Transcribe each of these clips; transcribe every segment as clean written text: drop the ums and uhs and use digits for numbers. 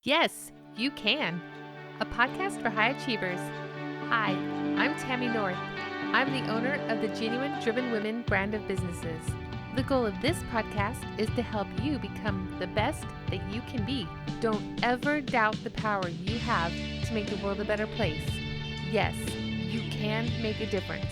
Yes, you can. A podcast for high achievers. Hi, I'm Tammy North. I'm the owner of the Genuine Driven Women brand of businesses. The goal of this podcast is to help you become the best that you can be. Don't ever doubt the power you have to make the world a better place. Yes, you can make a difference.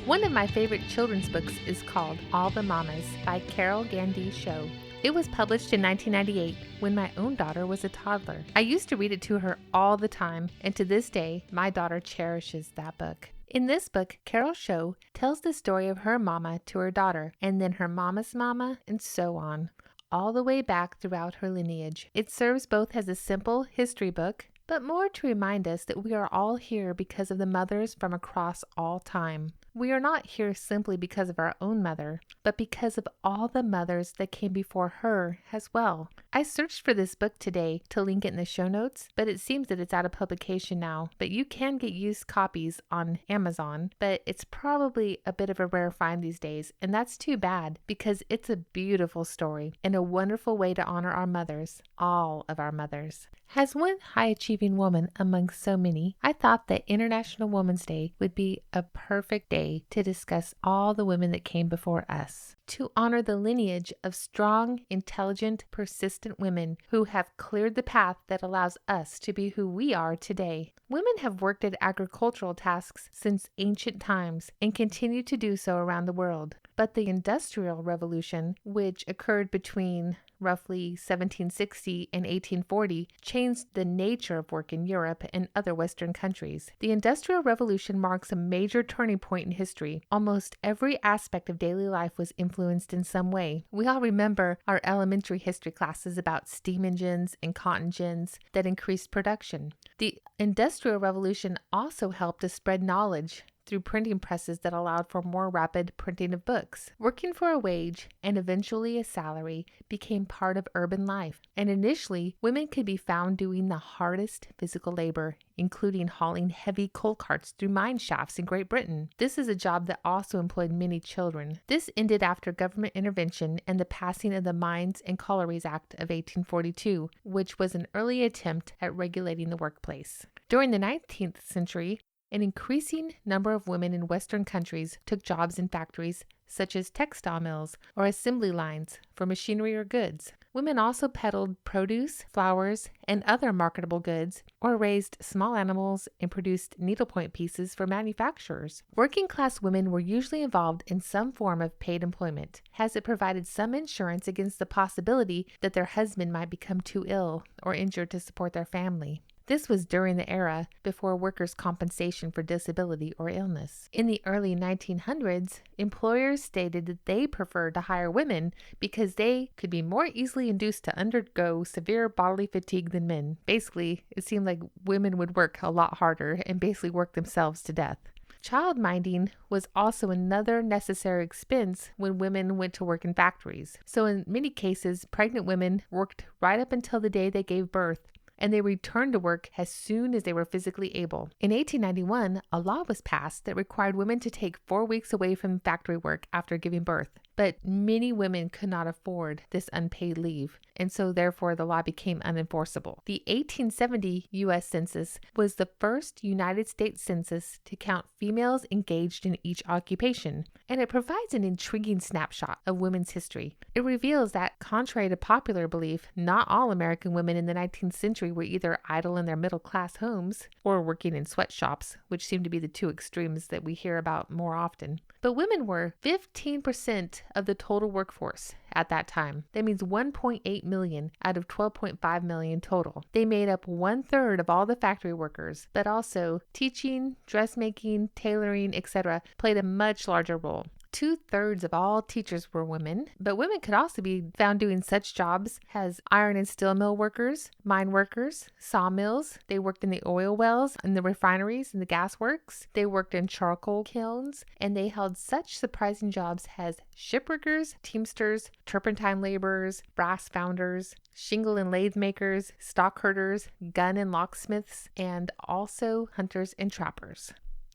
One of my favorite children's books is called All the Mamas by Carol Gandy Show. It was published in 1998 when my own daughter was a toddler. I used to read it to her all the time, and to this day, my daughter cherishes that book. In this book, Carol Show tells the story of her mama to her daughter, and then her mama's mama, and so on, all the way back throughout her lineage. It serves both as a simple history book, but more to remind us that we are all here because of the mothers from across all time. We are not here simply because of our own mother, but because of all the mothers that came before her as well. I searched for this book today to link it in the show notes, but it seems that it's out of publication now. But you can get used copies on Amazon, but it's probably a bit of a rare find these days, and that's too bad because it's a beautiful story and a wonderful way to honor our mothers, all of our mothers. As one high-achieving woman among so many, I thought that International Women's Day would be a perfect day to discuss all the women that came before us, to honor the lineage of strong, intelligent, persistent women who have cleared the path that allows us to be who we are today. Women have worked at agricultural tasks since ancient times and continue to do so around the world. But the Industrial Revolution, which occurred between roughly 1760 and 1840, changed the nature of work in Europe and other Western countries. The Industrial Revolution marks a major turning point in history. Almost every aspect of daily life was influenced in some way. We all remember our elementary history classes about steam engines and cotton gins that increased production. The Industrial Revolution also helped to spread knowledge through printing presses that allowed for more rapid printing of books. Working for a wage and eventually a salary became part of urban life, and initially women could be found doing the hardest physical labor, including hauling heavy coal carts through mine shafts in Great Britain. This is a job that also employed many children. This ended after government intervention and the passing of the Mines and Collieries Act of 1842, which was an early attempt at regulating the workplace. During the 19th century, an increasing number of women in Western countries took jobs in factories such as textile mills or assembly lines for machinery or goods. Women also peddled produce, flowers, and other marketable goods, or raised small animals and produced needlepoint pieces for manufacturers. Working class women were usually involved in some form of paid employment, as it provided some insurance against the possibility that their husband might become too ill or injured to support their family. This was during the era before workers' compensation for disability or illness. In the early 1900s, employers stated that they preferred to hire women because they could be more easily induced to undergo severe bodily fatigue than men. Basically, it seemed like women would work a lot harder and basically work themselves to death. Child minding was also another necessary expense when women went to work in factories. So in many cases, pregnant women worked right up until the day they gave birth, and they returned to work as soon as they were physically able. In 1891, a law was passed that required women to take 4 weeks away from factory work after giving birth. But many women could not afford this unpaid leave, and so therefore the law became unenforceable. The 1870 U.S. Census was the first United States census to count females engaged in each occupation, and it provides an intriguing snapshot of women's history. It reveals that, contrary to popular belief, not all American women in the 19th century were either idle in their middle-class homes or working in sweatshops, which seem to be the two extremes that we hear about more often. But women were 15% of the total workforce at that time. That means 1.8 million out of 12.5 million total. They made up 1/3 of all the factory workers, but also teaching, dressmaking, tailoring, etc. played a much larger role. 2/3 of all teachers were women, but women could also be found doing such jobs as iron and steel mill workers, mine workers, sawmills. They worked in the oil wells, in the refineries, in the gas works. They worked in charcoal kilns, and they held such surprising jobs as shipwreckers, teamsters, turpentine laborers, brass founders, shingle and lathe makers, stock herders, gun and locksmiths, and also hunters and trappers.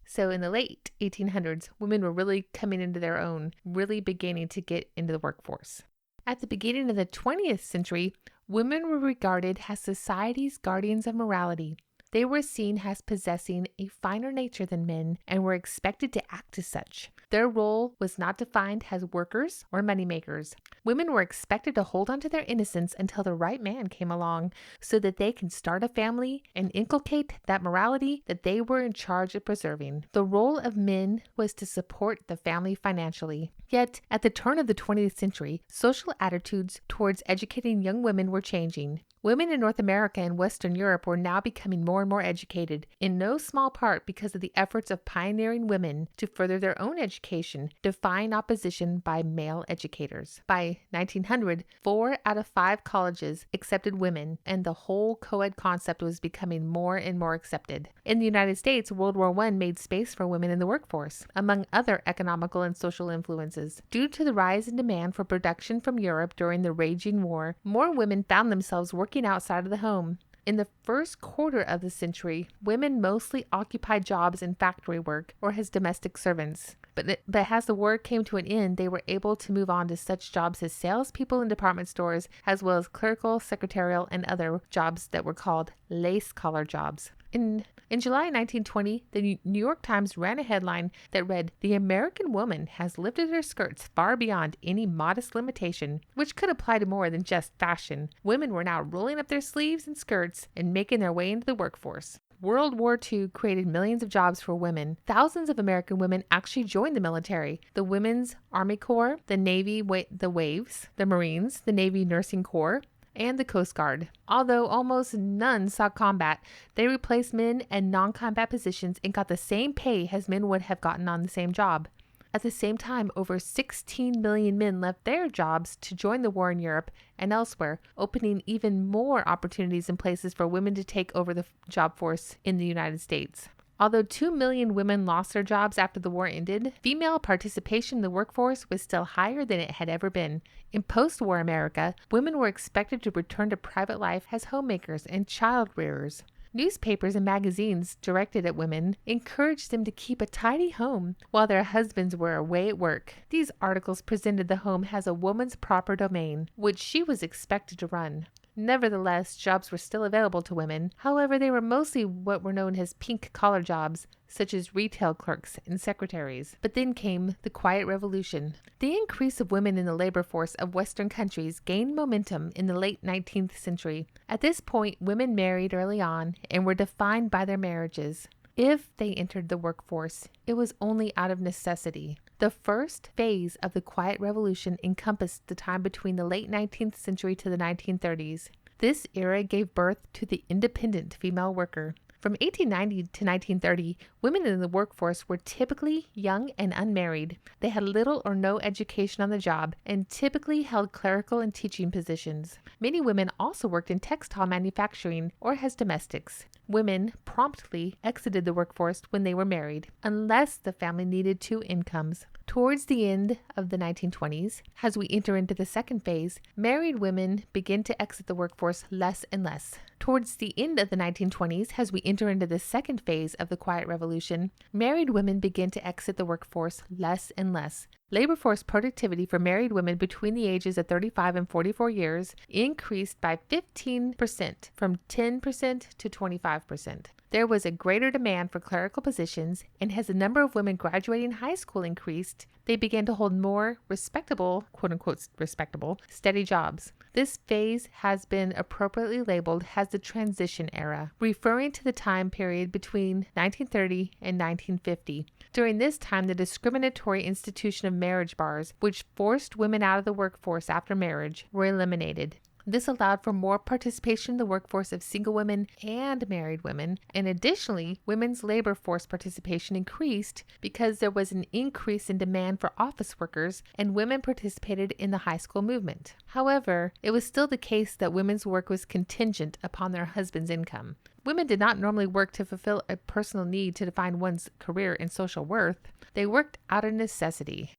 So in the late 1800s, women were really coming into their own, really beginning to get into the workforce. At the beginning of the 20th century, Women were regarded as society's guardians of morality. They were seen as possessing a finer nature than men and were expected to act as such. Their role was not defined as workers or moneymakers. Women were expected to hold on to their innocence until the right man came along so that they can start a family and inculcate that morality that they were in charge of preserving. The role of men was to support the family financially. Yet, at the turn of the 20th century, social attitudes towards educating young women were changing. Women in North America and Western Europe were now becoming more and more educated, in no small part because of the efforts of pioneering women to further their own education, defying opposition by male educators. By 1900, 4 out of 5 colleges accepted women, and the whole co-ed concept was becoming more and more accepted. In the United States, World War I made space for women in the workforce, among other economical and social influences. Due to the rise in demand for production from Europe during the raging war, more women found themselves working outside of the home. In the first quarter of the century, women mostly occupied jobs in factory work or as domestic servants. But as the war came to an end, they were able to move on to such jobs as salespeople in department stores, as well as clerical, secretarial, and other jobs that were called lace-collar jobs. In July 1920, the New York Times ran a headline that read, "The American woman has lifted her skirts far beyond any modest limitation," which could apply to more than just fashion. Women were now rolling up their sleeves and skirts and making their way into the workforce. World War II created millions of jobs for women. Thousands of American women actually joined the military: the Women's Army Corps, the Navy, the Waves, the Marines, the Navy Nursing Corps, and the Coast Guard. Although almost none saw combat, they replaced men in non-combat positions and got the same pay as men would have gotten on the same job. At the same time, over 16 million men left their jobs to join the war in Europe and elsewhere, opening even more opportunities and places for women to take over the job force in the United States. Although 2 million women lost their jobs after the war ended, female participation in the workforce was still higher than it had ever been. In post-war America, women were expected to return to private life as homemakers and child rearers. Newspapers and magazines directed at women encouraged them to keep a tidy home while their husbands were away at work. These articles presented the home as a woman's proper domain, which she was expected to run. Nevertheless, jobs were still available to women. However, they were mostly what were known as pink-collar jobs, such as retail clerks and secretaries. But then came the Quiet Revolution. The increase of women in the labor force of Western countries gained momentum in the late 19th century. At this point, women married early on and were defined by their marriages. If they entered the workforce, it was only out of necessity. The first phase of the Quiet Revolution encompassed the time between the late 19th century to the 1930s. This era gave birth to the independent female worker. From 1890 to 1930, women in the workforce were typically young and unmarried. They had little or no education on the job and typically held clerical and teaching positions. Many women also worked in textile manufacturing or as domestics. Women promptly exited the workforce when they were married, unless the family needed 2 incomes. Towards the end of the 1920s, as we enter into the second phase, married women begin to exit the workforce less and less. Towards the end of the 1920s, as we enter into the second phase of the Quiet Revolution, married women begin to exit the workforce less and less. Labor force productivity for married women between the ages of 35 and 44 years increased by 15%, from 10% to 25%. There was a greater demand for clerical positions, and as the number of women graduating high school increased, they began to hold more respectable, quote-unquote respectable, steady jobs. This phase has been appropriately labeled as the transition era, referring to the time period between 1930 and 1950. During this time, the discriminatory institution of marriage bars, which forced women out of the workforce after marriage, were eliminated. This allowed for more participation in the workforce of single women and married women, and additionally, women's labor force participation increased because there was an increase in demand for office workers, and women participated in the high school movement. However, it was still the case that women's work was contingent upon their husband's income. Women did not normally work to fulfill a personal need to define one's career and social worth. They worked out of necessity.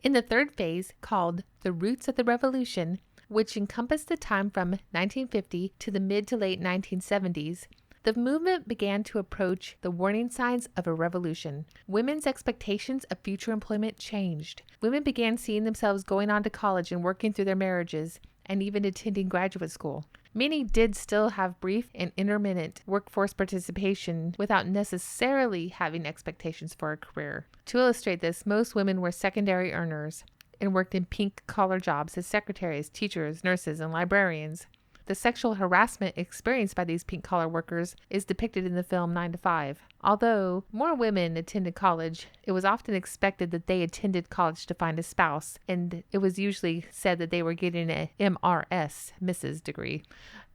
In the third phase, called the Roots of the Revolution, which encompassed the time from 1950 to the mid to late 1970s, the movement began to approach the warning signs of a revolution. Women's expectations of future employment changed. Women began seeing themselves going on to college and working through their marriages, and even attending graduate school. Many did still have brief and intermittent workforce participation without necessarily having expectations for a career. To illustrate this, most women were secondary earners and worked in pink-collar jobs as secretaries, teachers, nurses, and librarians. The sexual harassment experienced by these pink-collar workers is depicted in the film 9 to 5. Although more women attended college, it was often expected that they attended college to find a spouse, and it was usually said that they were getting a MRS, Mrs. degree.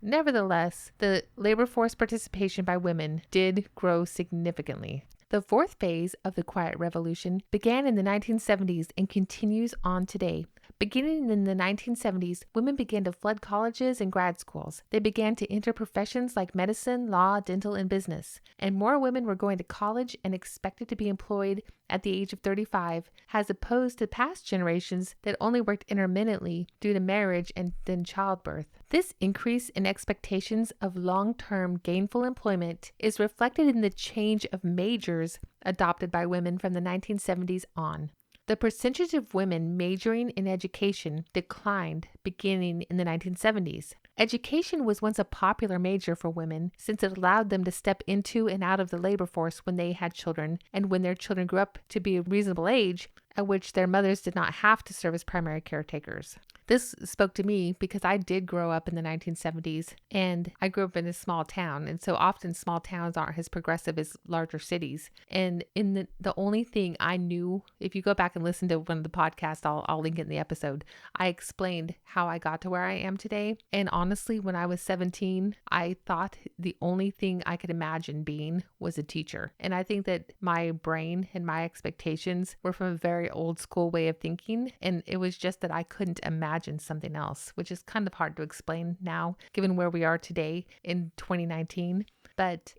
Nevertheless, the labor force participation by women did grow significantly. The fourth phase of the Quiet Revolution began in the 1970s and continues on today. Beginning in the 1970s, women began to flood colleges and grad schools. They began to enter professions like medicine, law, dental, and business. And more women were going to college and expected to be employed at the age of 35, as opposed to past generations that only worked intermittently due to marriage and then childbirth. This increase in expectations of long-term gainful employment is reflected in the change of majors adopted by women from the 1970s on. The percentage of women majoring in education declined beginning in the 1970s. Education was once a popular major for women since it allowed them to step into and out of the labor force when they had children and when their children grew up to be a reasonable age at which their mothers did not have to serve as primary caretakers. This spoke to me because I did grow up in the 1970s and I grew up in a small town. And so often small towns aren't as progressive as larger cities. And in the only thing I knew, if you go back and listen to one of the podcasts, I'll link it in the episode, I explained how I got to where I am today. And honestly, when I was 17, I thought the only thing I could imagine being was a teacher. And I think that my brain and my expectations were from a very old school way of thinking. And it was just that I couldn't imagine something else, which is kind of hard to explain now, given where we are today in 2019. But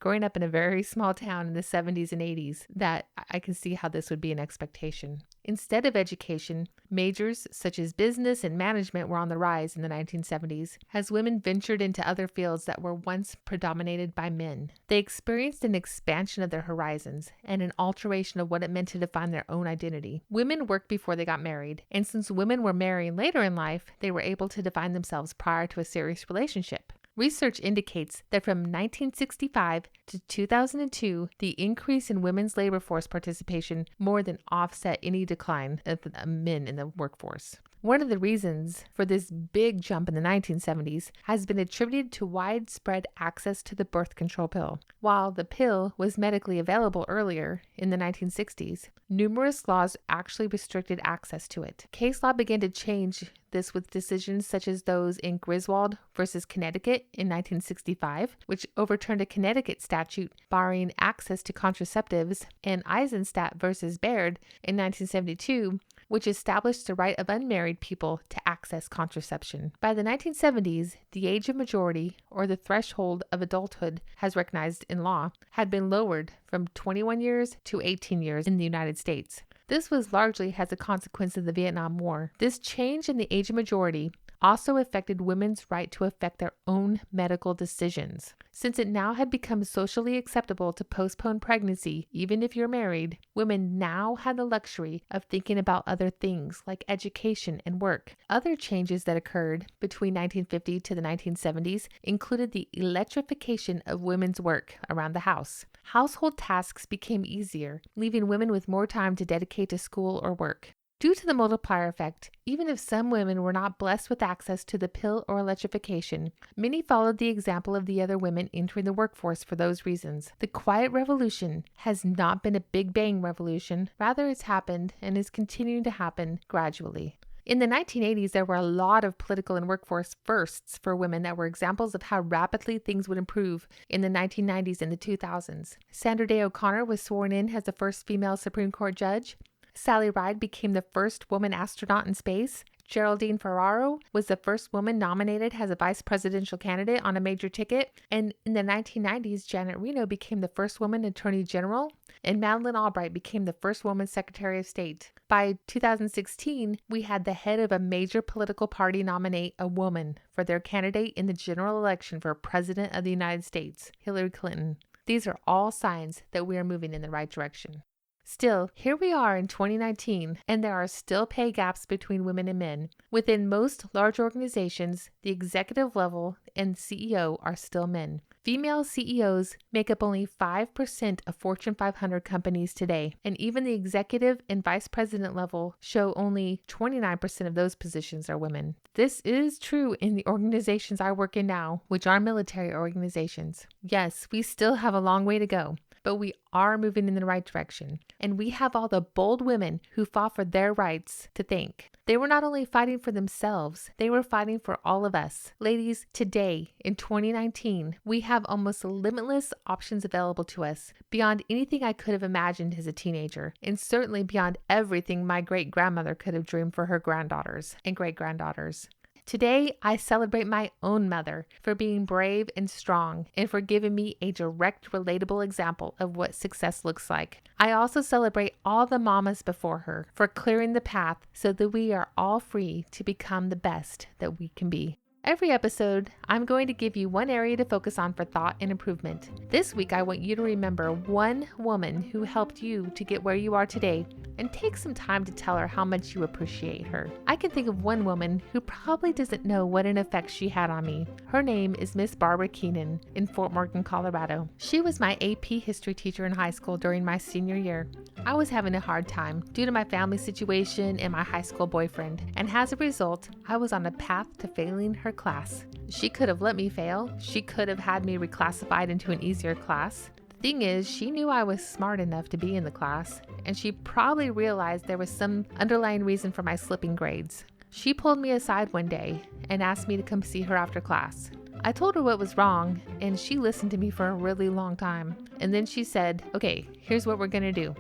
growing up in a very small town in the 70s and 80s, that I can see how this would be an expectation. Instead of education, majors such as business and management were on the rise in the 1970s as women ventured into other fields that were once predominated by men. They experienced an expansion of their horizons and an alteration of what it meant to define their own identity. Women worked before they got married, and since women were marrying later in life, they were able to define themselves prior to a serious relationship. Research indicates that from 1965 to 2002, the increase in women's labor force participation more than offset any decline of men in the workforce. One of the reasons for this big jump in the 1970s has been attributed to widespread access to the birth control pill. While the pill was medically available earlier in the 1960s, numerous laws actually restricted access to it. Case law began to change this with decisions such as those in Griswold versus Connecticut in 1965, which overturned a Connecticut statute barring access to contraceptives, and Eisenstadt versus Baird in 1972, which established the right of unmarried people to access contraception. By the 1970s, the age of majority, or the threshold of adulthood as recognized in law, had been lowered from 21 years to 18 years in the United States. This was largely as a consequence of the Vietnam War. This change in the age of majority also affected women's right to affect their own medical decisions. Since it now had become socially acceptable to postpone pregnancy, even if you're married, women now had the luxury of thinking about other things like education and work. Other changes that occurred between 1950 to the 1970s included the electrification of women's work around the house. Household tasks became easier, leaving women with more time to dedicate to school or work. Due to the multiplier effect, even if some women were not blessed with access to the pill or electrification, many followed the example of the other women entering the workforce for those reasons. The Quiet Revolution has not been a Big Bang revolution. Rather, it's happened and is continuing to happen gradually. In the 1980s, there were a lot of political and workforce firsts for women that were examples of how rapidly things would improve in the 1990s and the 2000s. Sandra Day O'Connor was sworn in as the first female Supreme Court judge. Sally Ride became the first woman astronaut in space. Geraldine Ferraro was the first woman nominated as a vice presidential candidate on a major ticket. And in the 1990s, Janet Reno became the first woman attorney general, and Madeleine Albright became the first woman secretary of state. By 2016, we had the head of a major political party nominate a woman for their candidate in the general election for president of the United States, Hillary Clinton. These are all signs that we are moving in the right direction. Still, here we are in 2019, and there are still pay gaps between women and men. Within most large organizations, the executive level and CEO are still men. Female CEOs make up only 5% of Fortune 500 companies today, and even the executive and vice president level show only 29% of those positions are women. This is true in the organizations I work in now, which are military organizations. Yes, we still have a long way to go, but we are moving in the right direction. And we have all the bold women who fought for their rights to thank. They were not only fighting for themselves, they were fighting for all of us. Ladies, today, in 2019, we have almost limitless options available to us, beyond anything I could have imagined as a teenager, and certainly beyond everything my great-grandmother could have dreamed for her granddaughters and great-granddaughters. Today, I celebrate my own mother for being brave and strong and for giving me a direct, relatable example of what success looks like. I also celebrate all the mamas before her for clearing the path so that we are all free to become the best that we can be. Every episode, I'm going to give you one area to focus on for thought and improvement. This week, I want you to remember one woman who helped you to get where you are today and take some time to tell her how much you appreciate her. I can think of one woman who probably doesn't know what an effect she had on me. Her name is Miss Barbara Keenan in Fort Morgan, Colorado. She was my AP history teacher in high school during my senior year. I was having a hard time due to my family situation and my high school boyfriend, and as a result, I was on a path to failing her class. She could have let me fail. She could have had me reclassified into an easier class. The thing is, she knew I was smart enough to be in the class, and she probably realized there was some underlying reason for my slipping grades. She pulled me aside one day and asked me to come see her after class. I told her what was wrong, and she listened to me for a really long time. And then she said, "Okay, here's what we're gonna do."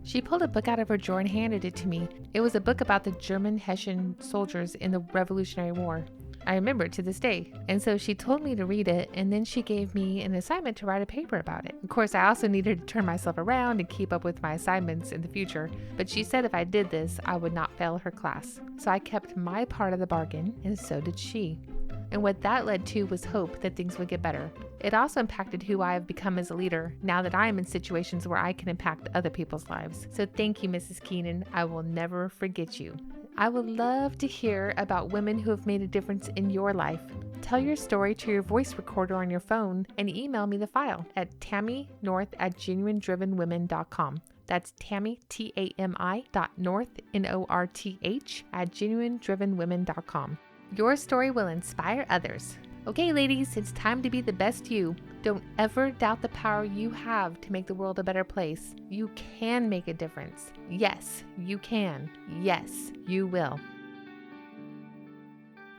She pulled a book out of her drawer and handed it to me. It was a book about the German Hessian soldiers in the Revolutionary War. I remember it to this day. And so she told me to read it, and then she gave me an assignment to write a paper about it. Of course, I also needed to turn myself around and keep up with my assignments in the future, but she said if I did this, I would not fail her class. So I kept my part of the bargain, and so did she. And what that led to was hope that things would get better. It also impacted who I have become as a leader now that I am in situations where I can impact other people's lives. So thank you, Mrs. Keenan. I will never forget you. I would love to hear about women who have made a difference in your life. Tell your story to your voice recorder on your phone and email me the file at tammynorth@genuinedrivenwomen.com. That's Tammy, TAMI.north, NORTH, @genuinedrivenwomen.com. Your story will inspire others. Okay, ladies, it's time to be the best you. Don't ever doubt the power you have to make the world a better place. You can make a difference. Yes, you can. Yes, you will.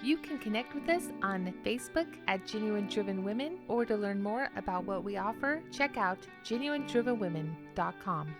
You can connect with us on Facebook at Genuine Driven Women, or to learn more about what we offer, check out genuinedrivenwomen.com.